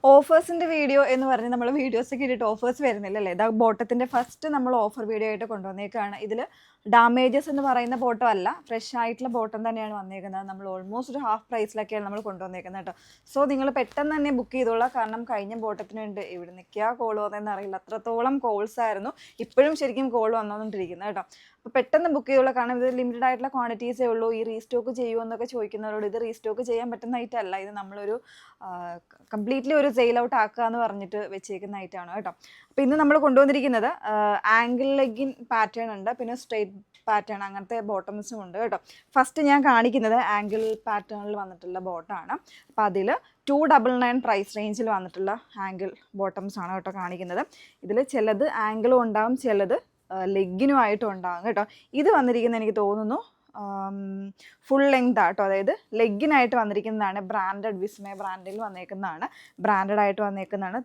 ഓഫേഴ്സിൻ്റെ video എന്ന് പറഞ്ഞ് നമ്മൾ വീഡിയോസൊക്കെ ഇട്ടിട്ട് ഓഫേഴ്സ് വരുന്നില്ലല്ലേ? ഇതാ ബോട്ടത്തിൻ്റെ ഫസ്റ്റ് നമ്മൾ ഓഫർ വീഡിയോ ആയിട്ട് കൊണ്ടുവന്നേക്കാണ്. ഇതിൽ ഡാമേജസ് എന്ന് പറയുന്ന ബോട്ടം അല്ല, ഫ്രഷ് ആയിട്ടുള്ള ബോട്ടം തന്നെയാണ് വന്നേക്കുന്നത്. നമ്മൾ ഓൾമോസ്റ്റ് ഒരു ഹാഫ് പ്രൈസിലൊക്കെയാണ് നമ്മൾ കൊണ്ടുവന്നേക്കുന്നത് കേട്ടോ. സോ നിങ്ങൾ പെട്ടെന്ന് തന്നെ ബുക്ക് ചെയ്തോളാം. കാരണം കഴിഞ്ഞ ബോട്ടത്തിനുണ്ട് ഇവിടെ നിൽക്കുക കോൾ വന്നതെന്ന് അറിയില്ല, അത്രത്തോളം കോൾസ് ആയിരുന്നു. ഇപ്പോഴും ശരിക്കും കോൾ വന്നുകൊണ്ടിരിക്കുന്നത് കേട്ടോ. അപ്പോൾ പെട്ടെന്ന് ബുക്ക് ചെയ്തോളാം. കാരണം ഇത് ലിമിറ്റഡ് ആയിട്ടുള്ള ക്വാണ്ടിറ്റീസേ ഉള്ളൂ. ഈ റീസ്റ്റോക്ക് ചെയ്യുമെന്നൊക്കെ ചോദിക്കുന്നവരോട് ഇത് റീസ്റ്റോക്ക് ചെയ്യാൻ പറ്റുന്ന ഐറ്റമല്ല. ഇത് നമ്മളൊരു കംപ്ലീറ്റ്ലി ഒരു സെയിൽ ഔട്ട് ആക്കുക എന്ന് പറഞ്ഞിട്ട് വെച്ചേക്കുന്ന ഐറ്റമാണ് കേട്ടോ. അപ്പോൾ ഇന്ന് നമ്മൾ കൊണ്ടുവന്നിരിക്കുന്നത് ആംഗിൾ ലെഗിൻ പാറ്റേൺ ഉണ്ട്, പിന്നെ സ്ട്രെയിറ്റ് പാറ്റേൺ, അങ്ങനത്തെ ബോട്ടംസും ഉണ്ട് കേട്ടോ. ഫസ്റ്റ് ഞാൻ കാണിക്കുന്നത് ആംഗിൾ പാറ്റേണിൽ വന്നിട്ടുള്ള ബോട്ടമാണ്. അപ്പോൾ അതിൽ 299 പ്രൈസ് റേഞ്ചിൽ വന്നിട്ടുള്ള ആംഗിൾ ബോട്ടംസ് ആണ് കേട്ടോ കാണിക്കുന്നത്. ഇതിൽ ചിലത് ആംഗിളും ഉണ്ടാവും, ചിലത് ലെഗിനുമായിട്ടും ഉണ്ടാകും കേട്ടോ. ഇത് വന്നിരിക്കുന്നത് എനിക്ക് തോന്നുന്നു ഫുൾ ലെങ്ത് ആട്ടോ, അതായത് ലെഗിനായിട്ട് വന്നിരിക്കുന്നതാണ്. ബ്രാൻഡഡ് വിസ്മയ ബ്രാൻഡിൽ വന്നേക്കുന്നതാണ്, ബ്രാൻഡഡ് ആയിട്ട് വന്നേക്കുന്നതാണ്.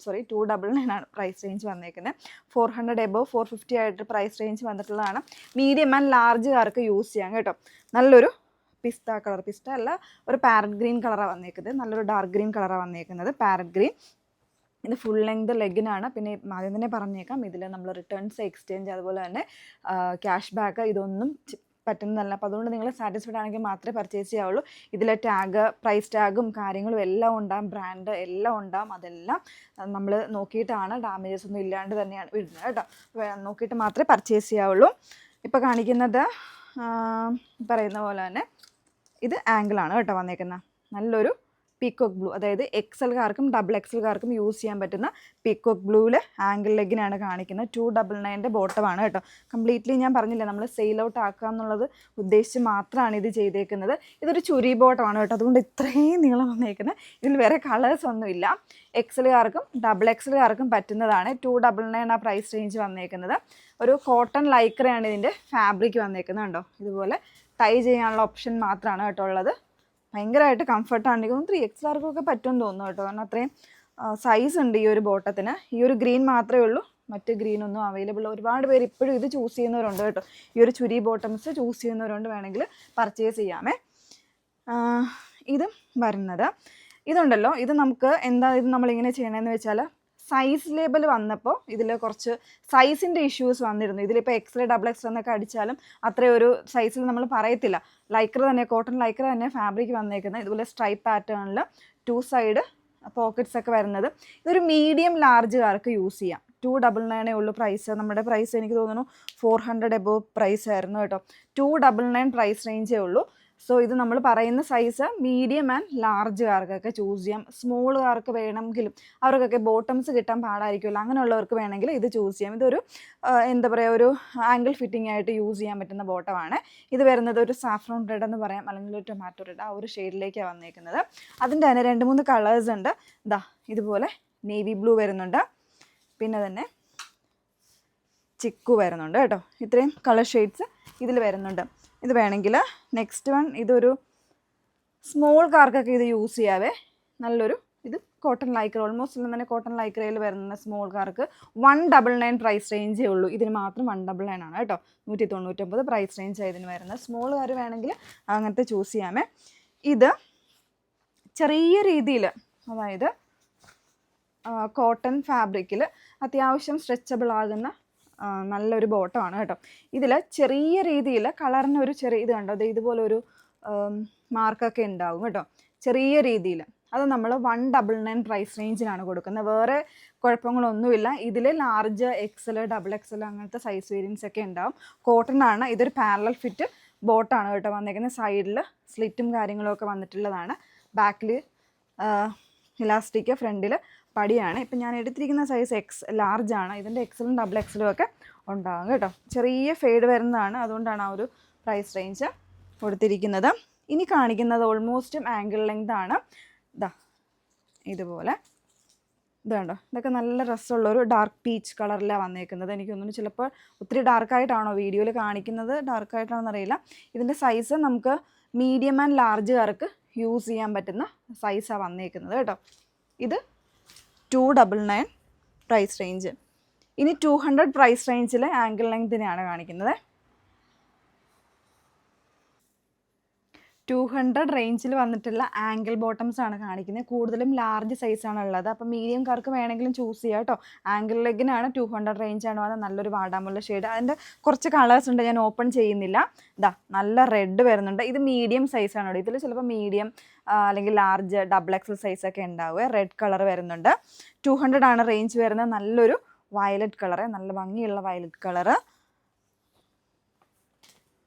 299 ആണ് പ്രൈസ് റേഞ്ച് വന്നേക്കുന്നത്. 400 എബവ് 450 ആയിട്ട് പ്രൈസ് റേഞ്ച് വന്നിട്ടുള്ളതാണ്. മീഡിയം ആൻഡ് ലാർജുകാർക്ക് യൂസ് ചെയ്യാം കേട്ടോ. നല്ലൊരു പിസ്ത കളർ, പിസ്ത അല്ല, ഒരു പാരറ്റ് ഗ്രീൻ കളറാണ് വന്നേക്കുന്നത്. നല്ലൊരു ഡാർക്ക് ഗ്രീൻ കളറാണ് വന്നേക്കുന്നത്, പാരറ്റ് ഗ്രീൻ. ഇത് ഫുൾ ലെങ്ത് ലെഗിനാണ്. പിന്നെ ആദ്യം തന്നെ പറഞ്ഞേക്കാം, ഇതിൽ നമ്മൾ റിട്ടേൺസ്, എക്സ്ചേഞ്ച്, അതുപോലെ തന്നെ ക്യാഷ് ബാക്ക് ഇതൊന്നും പറ്റുന്നതല്ല. അപ്പോൾ അതുകൊണ്ട് നിങ്ങൾ സാറ്റിസ്ഫൈഡ് ആണെങ്കിൽ മാത്രമേ പർച്ചേസ് ചെയ്യാവുള്ളൂ. ഇതിലെ ടാഗ്, പ്രൈസ് ടാഗും കാര്യങ്ങളും എല്ലാം ഉണ്ടാകും, ബ്രാൻഡ് എല്ലാം ഉണ്ടാകും. അതെല്ലാം നമ്മൾ നോക്കിയിട്ടാണ്, ഡാമേജസ് ഒന്നും ഇല്ലാണ്ട് തന്നെയാണ് വിടുന്നത് കേട്ടോ. നോക്കിയിട്ട് മാത്രമേ പർച്ചേസ് ചെയ്യാവുള്ളൂ. ഇപ്പോൾ കാണിക്കുന്നത് പറയുന്ന പോലെ തന്നെ ഇത് ആംഗിളാണ് കേട്ടോ വന്നേക്കുന്നത്. നല്ലൊരു പീക്കോക്ക് ബ്ലൂ, അതായത് എക്സൽകാർക്കും ഡബിൾ എക്സൽകാർക്കും യൂസ് ചെയ്യാൻ പറ്റുന്ന പീക്കോക്ക് ബ്ലൂവിൽ ആംഗിൾ ലെഗിനാണ് കാണിക്കുന്നത്. 299 ബോട്ടമാണ് കേട്ടോ. കംപ്ലീറ്റ്ലി ഞാൻ പറഞ്ഞില്ല, നമ്മൾ സെയിൽ ഔട്ട് ആക്കുക എന്നുള്ളത് ഉദ്ദേശിച്ച് മാത്രമാണ് ഇത് ചെയ്തേക്കുന്നത്. ഇതൊരു ചുരി ബോട്ടമാണ് കേട്ടോ, അതുകൊണ്ട് ഇത്രയും നീളം വന്നേക്കുന്നത്. ഇതിൽ വേറെ കളേഴ്സ് ഒന്നുമില്ല. എക്സലുകാർക്കും ഡബിൾ എക്സലുകാർക്കും പറ്റുന്നതാണ്. 299 ആ പ്രൈസ് റേഞ്ച് വന്നേക്കുന്നത്. ഒരു കോട്ടൺ ലൈക്രയാണ് ഇതിൻ്റെ ഫാബ്രിക് വന്നേക്കുന്നത് കേട്ടോ. ഇതുപോലെ ടൈ ചെയ്യാനുള്ള ഓപ്ഷൻ മാത്രമാണ് കേട്ടോ ഉള്ളത്. ഭയങ്കരമായിട്ട് കംഫർട്ടാണ്. എനിക്ക് തോന്നുന്നു 3XLർക്കൊക്കെ പറ്റുമെന്ന് തോന്നുന്നു കേട്ടോ, കാരണം അത്രയും സൈസ് ഉണ്ട് ഈ ഒരു ബോട്ടത്തിന്. ഈ ഒരു ഗ്രീൻ മാത്രമേ ഉള്ളൂ, മറ്റ് ഗ്രീനൊന്നും അവൈലബിൾ. ഒരുപാട് പേര് ഇപ്പോഴും ഇത് ചൂസ് ചെയ്യുന്നവരുണ്ട് കേട്ടോ. ഈ ഒരു ചുരി ബോട്ടംസ് ചൂസ് ചെയ്യുന്നവരുണ്ട്, വേണമെങ്കിൽ പർച്ചേസ് ചെയ്യാമേ. ഇത് വരുന്നത് ഇതുണ്ടല്ലോ, ഇത് നമുക്ക് എന്താ ഇത് നമ്മളിങ്ങനെ ചെയ്യണമെന്ന് വെച്ചാൽ, സൈസ് ലേബൽ വന്നപ്പോൾ ഇതിൽ കുറച്ച് സൈസിൻ്റെ ഇഷ്യൂസ് വന്നിരുന്നു. ഇതിലിപ്പോൾ എക്സൽ ഡബിൾ എക്സൽ എന്നൊക്കെ അടിച്ചാലും അത്രയും ഒരു സൈസിൽ നമ്മൾ പറയത്തില്ല. ലൈക്ര തന്നെ, കോട്ടൺ ലൈക്ര തന്നെ ഫാബ്രിക് വന്നേക്കുന്നത്. ഇതുപോലെ സ്ട്രൈപ്പ് പാറ്റേണിൽ 2 സൈഡ് പോക്കറ്റ്സ് ഒക്കെ വരുന്നത്. ഇതൊരു മീഡിയം ലാർജുകാർക്ക് യൂസ് ചെയ്യാം. 299 ഉള്ളൂ പ്രൈസ്. നമ്മുടെ പ്രൈസ് എനിക്ക് തോന്നുന്നു 400 എബവ് പ്രൈസ് ആയിരുന്നു കേട്ടോ. 299 പ്രൈസ് റേഞ്ചേ ഉള്ളൂ. സോ ഇത് നമ്മൾ പറയുന്ന സൈസ് മീഡിയം ആൻഡ് ലാർജുകാർക്കൊക്കെ ചൂസ് ചെയ്യാം. സ്മോളുകാർക്ക് വേണമെങ്കിലും, അവർക്കൊക്കെ ബോട്ടംസ് കിട്ടാൻ പാടായിരിക്കുമല്ലോ, അങ്ങനെയുള്ളവർക്ക് വേണമെങ്കിൽ ഇത് ചൂസ് ചെയ്യാം. ഇതൊരു എന്താ പറയുക, ഒരു ആംഗിൾ ഫിറ്റിംഗ് ആയിട്ട് യൂസ് ചെയ്യാൻ പറ്റുന്ന ബോട്ടമാണ്. ഇത് വരുന്നത് ഒരു സാഫ്രോൺ റെഡ് എന്ന് പറയാം, അല്ലെങ്കിൽ ഒരു ടൊമാറ്റോ റെഡ്, ആ ഒരു ഷെയ്ഡിലേക്കാണ് വന്നേക്കുന്നത്. അതിൻ്റെ തന്നെ 2-3 കളേഴ്സ് ഉണ്ട്. ഇതാ ഇതുപോലെ നേവി ബ്ലൂ വരുന്നുണ്ട്, പിന്നെ തന്നെ ചിക്കു വരുന്നുണ്ട് കേട്ടോ. ഇത്രയും കളർ ഷെയ്ഡ്സ് ഇതിൽ വരുന്നുണ്ട്. ഇത് വേണമെങ്കിൽ നെക്സ്റ്റ് വൺ, ഇതൊരു സ്മോൾ കാർക്കൊക്കെ ഇത് യൂസ് ചെയ്യാവേ. നല്ലൊരു ഇത് കോട്ടൺ ലൈക്ര, ഓൾമോസ്റ്റ് എല്ലാം തന്നെ കോട്ടൺ ലൈക്രയിൽ വരുന്ന സ്മോൾ കാർക്ക് 199 പ്രൈസ് റേഞ്ചേ ഉള്ളൂ. ഇതിന് മാത്രം 199 ആണ് കേട്ടോ. 199 പ്രൈസ് റേഞ്ച് ഇതിന് വരുന്നത്. സ്മോൾ കാർ വേണമെങ്കിൽ അങ്ങനത്തെ ചൂസ് ചെയ്യാമേ. ഇത് ചെറിയ രീതിയിൽ, അതായത് കോട്ടൺ ഫാബ്രിക്കിൽ അത്യാവശ്യം സ്ട്രെച്ചബിൾ ആകുന്ന നല്ലൊരു ബോട്ടമാണ് കേട്ടോ. ഇതിൽ ചെറിയ രീതിയിൽ കളറിന് ഒരു ചെറിയ ഇത് കണ്ടോ, അത് ഇതുപോലെ ഒരു മാർക്കൊക്കെ ഉണ്ടാവും കേട്ടോ, ചെറിയ രീതിയിൽ. അത് നമ്മൾ 199 പ്രൈസ് റേഞ്ചിലാണ് കൊടുക്കുന്നത്. വേറെ കുഴപ്പങ്ങളൊന്നുമില്ല. ഇതിൽ ലാർജ് എക്സൽ, ഡബിൾ എക്സൽ അങ്ങനത്തെ സൈസ് വേരിയൻസ് ഒക്കെ ഉണ്ടാവും. കോട്ടൺ ആണ്. ഇതൊരു പാരലൽ ഫിറ്റ് ബോട്ടാണ് കേട്ടോ വന്നേക്കുന്നത്. സൈഡിൽ സ്ലിറ്റും കാര്യങ്ങളും ഒക്കെ വന്നിട്ടുള്ളതാണ്. ബാക്കിൽ ഇലാസ്റ്റിക്, ഫ്രണ്ടിൽ പടിയാണ്. ഇപ്പം ഞാൻ എടുത്തിരിക്കുന്ന സൈസ് ലാർജ് ആണ്. ഇതിൻ്റെ എക്സലും ഡബിൾ എക്സലും ഒക്കെ ഉണ്ടാകും കേട്ടോ. ചെറിയ ഫെയ്ഡ് വരുന്നതാണ്, അതുകൊണ്ടാണ് ആ ഒരു പ്രൈസ് റേഞ്ച് കൊടുത്തിരിക്കുന്നത്. ഇനി കാണിക്കുന്നത് ഓൾമോസ്റ്റും ആംഗിൾ ലെങ്ത് ആണ്. ഇതാ ഇതുപോലെ ഇത് കണ്ടോ, ഇതൊക്കെ നല്ല രസമുള്ളൊരു ഡാർക്ക് പീച്ച് കളറിലാണ് വന്നേക്കുന്നത്. എനിക്ക് തോന്നുന്നു ചിലപ്പോൾ ഒത്തിരി ഡാർക്കായിട്ടാണോ വീഡിയോയിൽ കാണിക്കുന്നത്, ഡാർക്കായിട്ടാണെന്ന് അറിയില്ല. ഇതിൻ്റെ സൈസ് നമുക്ക് മീഡിയം ആൻഡ് ലാർജുകാർക്ക് യൂസ് ചെയ്യാൻ പറ്റുന്ന സൈസാണ് വന്നേക്കുന്നത് കേട്ടോ. ഇത് 299 പ്രൈസ് റേഞ്ച്. ഇനി 200 പ്രൈസ് റേഞ്ചിൽ ആംഗിൾ ലെങ്തിനെയാണ് കാണിക്കുന്നത്. 200 റേഞ്ചിൽ വന്നിട്ടുള്ള ആംഗിൾ ബോട്ടംസ് ആണ് കാണിക്കുന്നത്. കൂടുതലും ലാർജ് സൈസാണ് ഉള്ളത്. അപ്പോൾ മീഡിയംകാർക്ക് വേണമെങ്കിലും ചൂസ് ചെയ്യാം കേട്ടോ. ആംഗിൾ ലെഗിനാണ് 200 റേഞ്ചാണ് വന്നത്. നല്ലൊരു വാടാമുള്ള ഷെയ്ഡ്. അതിൻ്റെ കുറച്ച് കളേഴ്സ് ഉണ്ട്, ഞാൻ ഓപ്പൺ ചെയ്യുന്നില്ല. ഇതാ നല്ല റെഡ് വരുന്നുണ്ട്. ഇത് മീഡിയം സൈസാണ് കേട്ടോ. ഇതിൽ ചിലപ്പോൾ മീഡിയം അല്ലെങ്കിൽ ലാർജ് ഡബിൾ എക്സൽ സൈസൊക്കെ ഉണ്ടാവുക. റെഡ് കളർ വരുന്നുണ്ട്. 200 ആണ് റേഞ്ച് വരുന്നത്. നല്ലൊരു വയലറ്റ് കളറ്, നല്ല ഭംഗിയുള്ള വയലറ്റ് കളറ്.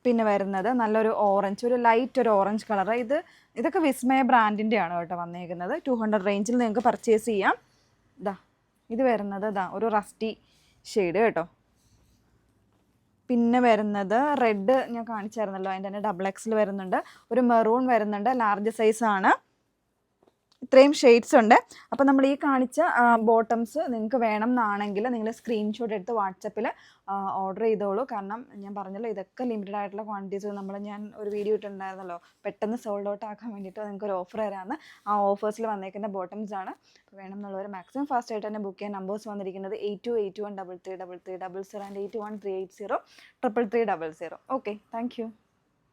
പിന്നെ വരുന്നത് നല്ലൊരു ഓറഞ്ച്, ഒരു ലൈറ്റ് ഒരു ഓറഞ്ച് കളറ്. ഇതൊക്കെ വിസ്മയ ബ്രാൻഡിൻ്റെ ആണ് കേട്ടോ വന്നേക്കുന്നത്. 200 റേഞ്ചിൽ നിങ്ങൾക്ക് പർച്ചേസ് ചെയ്യാം. ഇത് വരുന്നത് ഒരു റസ്റ്റി ഷെയ്ഡ് കേട്ടോ. പിന്നെ വരുന്നത് റെഡ് ഞാൻ കാണിച്ചായിരുന്നല്ലോ, അതിൻ്റെ തന്നെ ഡബിൾ എക്സിൽ വരുന്നുണ്ട്. ഒരു മെറൂൺ വരുന്നുണ്ട്, ലാർജ് സൈസാണ്. ഇത്രയും ഷെയ്ഡ്സ് ഉണ്ട്. അപ്പോൾ നമ്മൾ ഈ കാണിച്ച ബോട്ടംസ് നിങ്ങൾക്ക് വേണം എന്നാണെങ്കിൽ നിങ്ങൾ സ്ക്രീൻഷോട്ട് എടുത്ത് വാട്സപ്പിൽ ഓർഡർ ചെയ്തോളൂ. കാരണം ഞാൻ പറഞ്ഞല്ലോ ഇതൊക്കെ ലിമിറ്റഡ് ആയിട്ടുള്ള ക്വാണ്ടിറ്റീസ് ഞാൻ ഒരു വീഡിയോ ഇട്ടുണ്ടായിരുന്നല്ലോ, പെട്ടെന്ന് സോൾഡ് ഔട്ട് ആക്കാൻ വേണ്ടിയിട്ട് നിങ്ങൾക്ക് ഒരു ഓഫർ തരാമെന്ന്. ആ ഓഫേഴ്സിൽ വന്നേക്കുന്ന ബോട്ടംസ് ആണ്. അപ്പോൾ വേണം എന്നുള്ളവർ മാക്സിമം ഫാസ്റ്റ് ആയിട്ട് തന്നെ ബുക്ക് ചെയ്യാൻ. നമ്പേഴ്സ് വന്നിരിക്കുന്നത് 8281333300 and 8138033300. Okay, thank you.